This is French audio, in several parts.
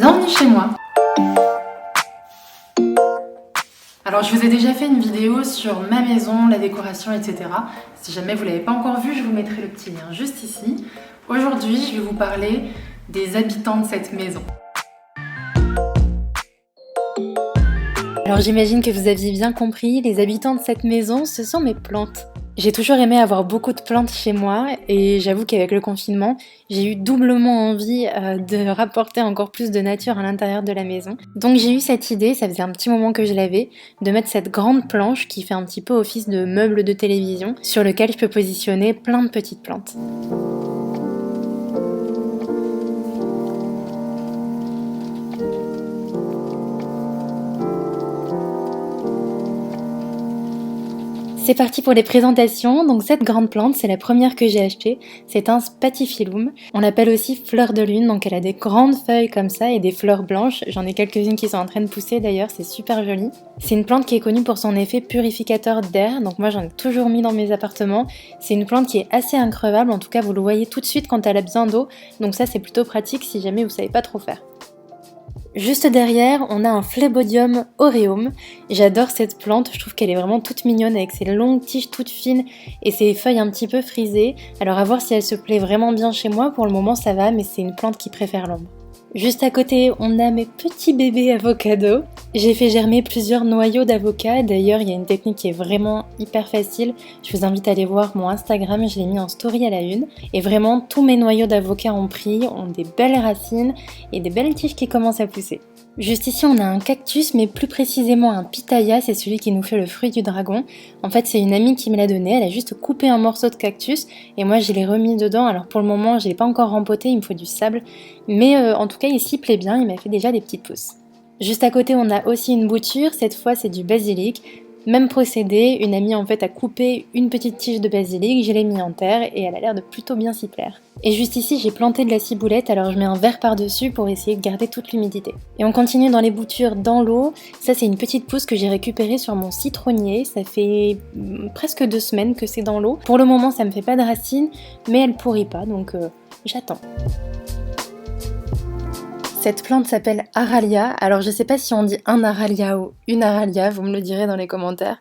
bienvenue chez moi. Alors je vous ai déjà fait une vidéo sur ma maison, la décoration, etc. Si jamais vous ne l'avez pas encore vue, je vous mettrai le petit lien juste ici. Aujourd'hui, je vais vous parler des habitants de cette maison. Alors j'imagine que vous aviez bien compris, les habitants de cette maison, ce sont mes plantes. J'ai toujours aimé avoir beaucoup de plantes chez moi et j'avoue qu'avec le confinement, j'ai eu doublement envie de rapporter encore plus de nature à l'intérieur de la maison. Donc j'ai eu cette idée, ça faisait un petit moment que je l'avais, de mettre cette grande planche qui fait un petit peu office de meuble de télévision sur lequel je peux positionner plein de petites plantes. C'est parti pour les présentations. Donc cette grande plante, c'est la première que j'ai achetée. C'est un Spathiphyllum. On l'appelle aussi fleur de lune. Donc elle a des grandes feuilles comme ça et des fleurs blanches. J'en ai quelques-unes qui sont en train de pousser d'ailleurs. C'est super joli. C'est une plante qui est connue pour son effet purificateur d'air. Donc moi j'en ai toujours mis dans mes appartements. C'est une plante qui est assez increvable. En tout cas vous le voyez tout de suite quand elle a besoin d'eau. Donc ça c'est plutôt pratique si jamais vous savez pas trop faire. Juste derrière, on a un Phlebodium aureum. J'adore cette plante, je trouve qu'elle est vraiment toute mignonne avec ses longues tiges toutes fines et ses feuilles un petit peu frisées. Alors à voir si elle se plaît vraiment bien chez moi, pour le moment ça va, mais c'est une plante qui préfère l'ombre. Juste à côté, on a mes petits bébés avocados. J'ai fait germer plusieurs noyaux d'avocat. D'ailleurs, il y a une technique qui est vraiment hyper facile. Je vous invite à aller voir mon Instagram, je l'ai mis en story à la une. Et vraiment, tous mes noyaux d'avocat ont pris, ont des belles racines et des belles tiges qui commencent à pousser. Juste ici, on a un cactus, mais plus précisément un pitaya, c'est celui qui nous fait le fruit du dragon. En fait, c'est une amie qui me l'a donné, elle a juste coupé un morceau de cactus et moi je l'ai remis dedans. Alors pour le moment, je l'ai pas encore rempoté, il me faut du sable, mais en tout cas, il s'y plaît bien, il m'a fait déjà des petites pousses. Juste à côté, on a aussi une bouture, cette fois c'est du basilic. Même procédé, une amie en fait a coupé une petite tige de basilic, je l'ai mis en terre et elle a l'air de plutôt bien s'y plaire. Et juste ici j'ai planté de la ciboulette, alors je mets un verre par-dessus pour essayer de garder toute l'humidité. Et on continue dans les boutures dans l'eau, ça c'est une petite pousse que j'ai récupérée sur mon citronnier, ça fait presque 2 semaines que c'est dans l'eau. Pour le moment ça me fait pas de racines, mais elle pourrit pas donc j'attends. Cette plante s'appelle Aralia, alors je sais pas si on dit un Aralia ou une Aralia, vous me le direz dans les commentaires.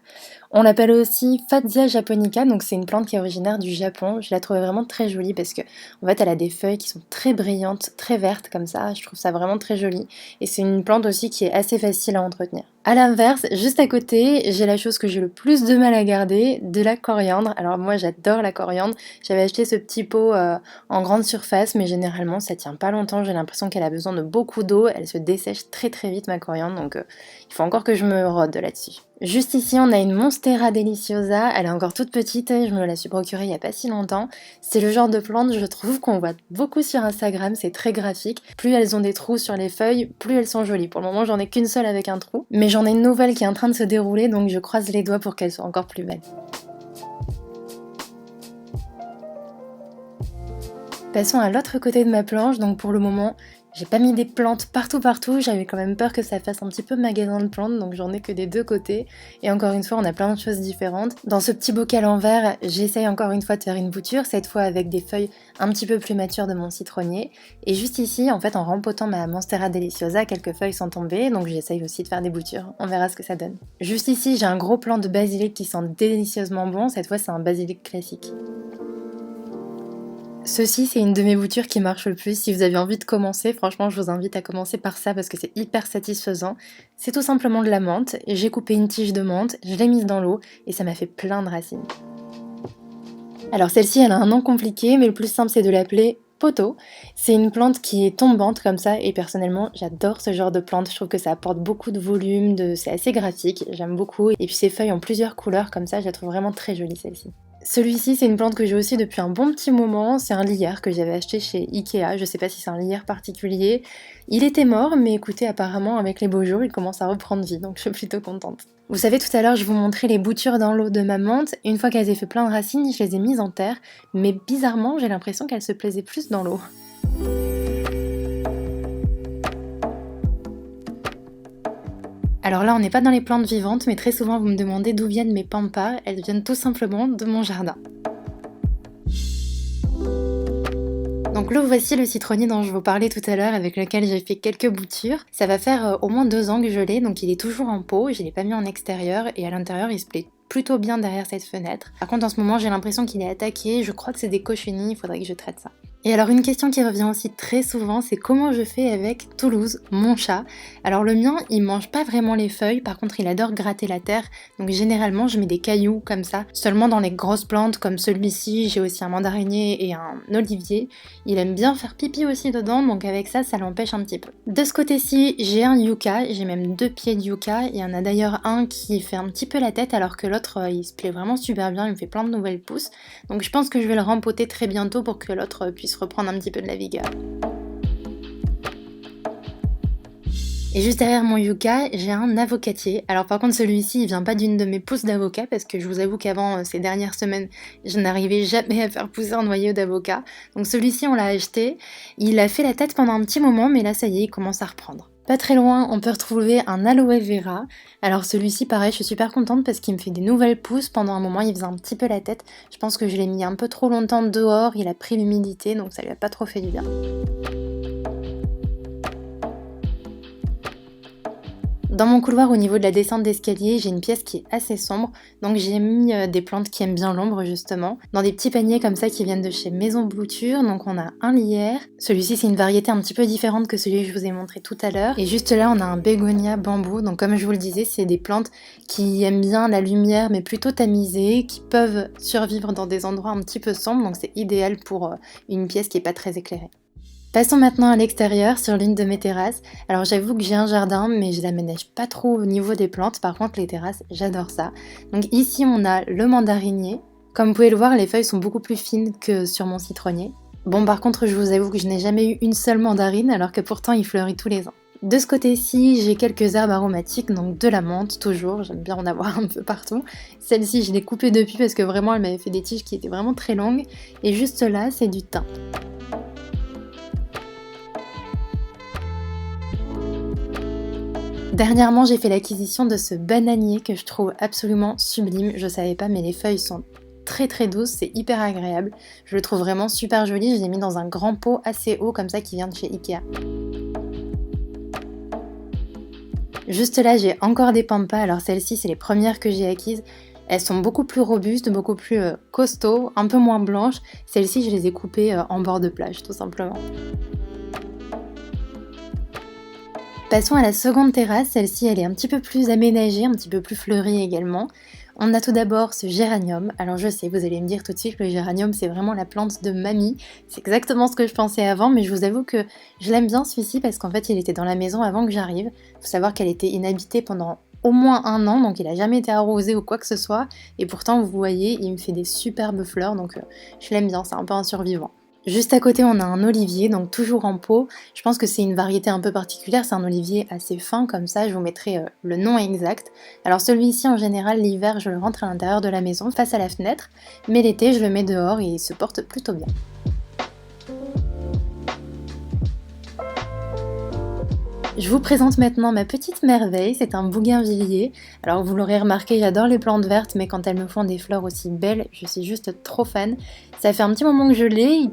On l'appelle aussi Fatsia japonica, donc c'est une plante qui est originaire du Japon. Je la trouvais vraiment très jolie parce que en fait elle a des feuilles qui sont très brillantes, très vertes comme ça, je trouve ça vraiment très joli. Et c'est une plante aussi qui est assez facile à entretenir. A l'inverse, juste à côté, j'ai la chose que j'ai le plus de mal à garder, de la coriandre. Alors moi j'adore la coriandre, j'avais acheté ce petit pot en grande surface, mais généralement ça tient pas longtemps, j'ai l'impression qu'elle a besoin de beaucoup d'eau, elle se dessèche très très vite ma coriandre, donc il faut encore que je me rôde là-dessus. Juste ici on a une Monstera deliciosa, elle est encore toute petite, je me la suis procurée il n'y a pas si longtemps. C'est le genre de plante je trouve qu'on voit beaucoup sur Instagram, c'est très graphique. Plus elles ont des trous sur les feuilles, plus elles sont jolies. Pour le moment j'en ai qu'une seule avec un trou, mais j'en ai une nouvelle qui est en train de se dérouler donc je croise les doigts pour qu'elle soit encore plus belle. Passons à l'autre côté de ma planche, donc pour le moment, j'ai pas mis des plantes partout, j'avais quand même peur que ça fasse un petit peu magasin de plantes, donc j'en ai que des deux côtés. Et encore une fois, on a plein de choses différentes. Dans ce petit bocal en verre, j'essaye encore une fois de faire une bouture, cette fois avec des feuilles un petit peu plus matures de mon citronnier. Et juste ici, en fait, en rempotant ma Monstera deliciosa, quelques feuilles sont tombées, donc j'essaye aussi de faire des boutures. On verra ce que ça donne. Juste ici, j'ai un gros plant de basilic qui sent délicieusement bon, cette fois c'est un basilic classique. Ceci, c'est une de mes boutures qui marche le plus. Si vous avez envie de commencer, franchement, je vous invite à commencer par ça parce que c'est hyper satisfaisant. C'est tout simplement de la menthe. J'ai coupé une tige de menthe, je l'ai mise dans l'eau et ça m'a fait plein de racines. Alors celle-ci, elle a un nom compliqué, mais le plus simple, c'est de l'appeler poteau. C'est une plante qui est tombante comme ça et personnellement, j'adore ce genre de plante. Je trouve que ça apporte beaucoup de volume, c'est assez graphique, j'aime beaucoup. Et puis ses feuilles ont plusieurs couleurs comme ça, je la trouve vraiment très jolie celle-ci. Celui-ci, c'est une plante que j'ai aussi depuis un bon petit moment, c'est un lierre que j'avais acheté chez Ikea, je sais pas si c'est un lierre particulier. Il était mort, mais écoutez, apparemment avec les beaux jours, il commence à reprendre vie, donc je suis plutôt contente. Vous savez, tout à l'heure, je vous montrais les boutures dans l'eau de ma menthe. Une fois qu'elles aient fait plein de racines, je les ai mises en terre, mais bizarrement, j'ai l'impression qu'elles se plaisaient plus dans l'eau. Alors là, on n'est pas dans les plantes vivantes, mais très souvent vous me demandez d'où viennent mes pampas. Elles viennent tout simplement de mon jardin. Donc là voici le citronnier dont je vous parlais tout à l'heure avec lequel j'ai fait quelques boutures. Ça va faire au moins 2 ans que je l'ai, donc il est toujours en pot, je l'ai pas mis en extérieur et à l'intérieur il se plaît plutôt bien derrière cette fenêtre. Par contre en ce moment j'ai l'impression qu'il est attaqué, je crois que c'est des cochenilles, il faudrait que je traite ça. Et alors une question qui revient aussi très souvent, c'est comment je fais avec Toulouse, mon chat. Alors le mien, il mange pas vraiment les feuilles, par contre il adore gratter la terre, donc généralement je mets des cailloux comme ça, seulement dans les grosses plantes comme celui-ci, j'ai aussi un mandarinier et un olivier. Il aime bien faire pipi aussi dedans, donc avec ça, ça l'empêche un petit peu. De ce côté-ci, j'ai un yucca, j'ai même 2 pieds de yucca, il y en a d'ailleurs un qui fait un petit peu la tête alors que l'autre il se plaît vraiment super bien, il me fait plein de nouvelles pousses, donc je pense que je vais le rempoter très bientôt pour que l'autre puisse reprendre un petit peu de la vigueur. Et juste derrière mon yucca, j'ai un avocatier. Alors par contre celui-ci il vient pas d'une de mes pousses d'avocat parce que je vous avoue qu'avant ces dernières semaines je n'arrivais jamais à faire pousser un noyau d'avocat. Donc celui-ci on l'a acheté, il a fait la tête pendant un petit moment mais là ça y est il commence à reprendre. Pas très loin, on peut retrouver un aloe vera. Alors celui-ci, pareil, je suis super contente parce qu'il me fait des nouvelles pousses. Pendant un moment, il faisait un petit peu la tête. Je pense que je l'ai mis un peu trop longtemps dehors, il a pris l'humidité, donc ça lui a pas trop fait du bien. Dans mon couloir au niveau de la descente d'escalier, j'ai une pièce qui est assez sombre, donc j'ai mis des plantes qui aiment bien l'ombre justement, dans des petits paniers comme ça qui viennent de chez Maison Bouture. Donc on a un lierre, celui-ci c'est une variété un petit peu différente que celui que je vous ai montré tout à l'heure, et juste là on a un bégonia bambou. Donc comme je vous le disais, c'est des plantes qui aiment bien la lumière mais plutôt tamisée, qui peuvent survivre dans des endroits un petit peu sombres, donc c'est idéal pour une pièce qui est pas très éclairée. Passons maintenant à l'extérieur, sur l'une de mes terrasses. Alors j'avoue que j'ai un jardin, mais je l'aménage pas trop au niveau des plantes. Par contre les terrasses, j'adore ça. Donc ici on a le mandarinier. Comme vous pouvez le voir, les feuilles sont beaucoup plus fines que sur mon citronnier. Bon par contre je vous avoue que je n'ai jamais eu une seule mandarine, alors que pourtant il fleurit tous les ans. De ce côté-ci, j'ai quelques herbes aromatiques, donc de la menthe toujours, j'aime bien en avoir un peu partout. Celle-ci je l'ai coupée depuis parce que vraiment elle m'avait fait des tiges qui étaient vraiment très longues. Et juste là, c'est du thym. Dernièrement, j'ai fait l'acquisition de ce bananier que je trouve absolument sublime. Je savais pas, mais les feuilles sont très très douces, c'est hyper agréable. Je le trouve vraiment super joli. Je l'ai mis dans un grand pot assez haut comme ça qui vient de chez Ikea. Juste là, j'ai encore des pampas. Alors celles-ci, c'est les premières que j'ai acquises. Elles sont beaucoup plus robustes, beaucoup plus costauds, un peu moins blanches. Celles-ci, je les ai coupées en bord de plage, tout simplement. Passons à la seconde terrasse, celle-ci elle est un petit peu plus aménagée, un petit peu plus fleurie également. On a tout d'abord ce géranium. Alors je sais, vous allez me dire tout de suite que le géranium c'est vraiment la plante de mamie. C'est exactement ce que je pensais avant, mais je vous avoue que je l'aime bien celui-ci parce qu'en fait il était dans la maison avant que j'arrive. Faut savoir qu'elle était inhabitée pendant au moins 1 an, donc il a jamais été arrosé ou quoi que ce soit. Et pourtant vous voyez, il me fait des superbes fleurs, donc je l'aime bien, c'est un peu un survivant. Juste à côté, on a un olivier, donc toujours en pot. Je pense que c'est une variété un peu particulière, c'est un olivier assez fin comme ça, je vous mettrai le nom exact. Alors celui-ci, en général, l'hiver, je le rentre à l'intérieur de la maison, face à la fenêtre, mais l'été, je le mets dehors et il se porte plutôt bien. Je vous présente maintenant ma petite merveille, c'est un bougainvillier. Alors vous l'aurez remarqué, j'adore les plantes vertes, mais quand elles me font des fleurs aussi belles, je suis juste trop fan. Ça fait un petit moment que je l'ai, il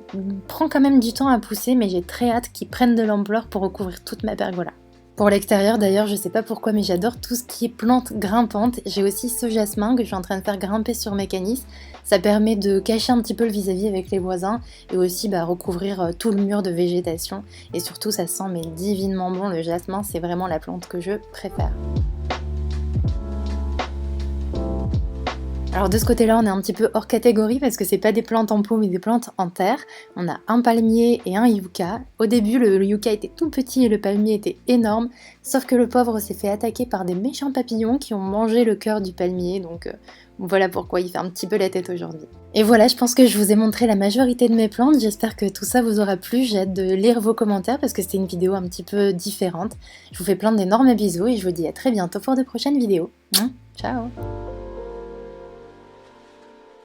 prend quand même du temps à pousser, mais j'ai très hâte qu'il prenne de l'ampleur pour recouvrir toute ma pergola. Pour l'extérieur d'ailleurs, je sais pas pourquoi, mais j'adore tout ce qui est plantes grimpantes. J'ai aussi ce jasmin que je suis en train de faire grimper sur mes canisses. Ça permet de cacher un petit peu le vis-à-vis avec les voisins et aussi recouvrir tout le mur de végétation. Et surtout, ça sent mais divinement bon, le jasmin, c'est vraiment la plante que je préfère. Alors de ce côté-là, on est un petit peu hors catégorie parce que c'est pas des plantes en pot mais des plantes en terre. On a un palmier et un yucca. Au début, le yucca était tout petit et le palmier était énorme, sauf que le pauvre s'est fait attaquer par des méchants papillons qui ont mangé le cœur du palmier, donc voilà pourquoi il fait un petit peu la tête aujourd'hui. Et voilà, je pense que je vous ai montré la majorité de mes plantes, j'espère que tout ça vous aura plu, j'ai hâte de lire vos commentaires parce que c'était une vidéo un petit peu différente. Je vous fais plein d'énormes bisous et je vous dis à très bientôt pour de prochaines vidéos. Ciao!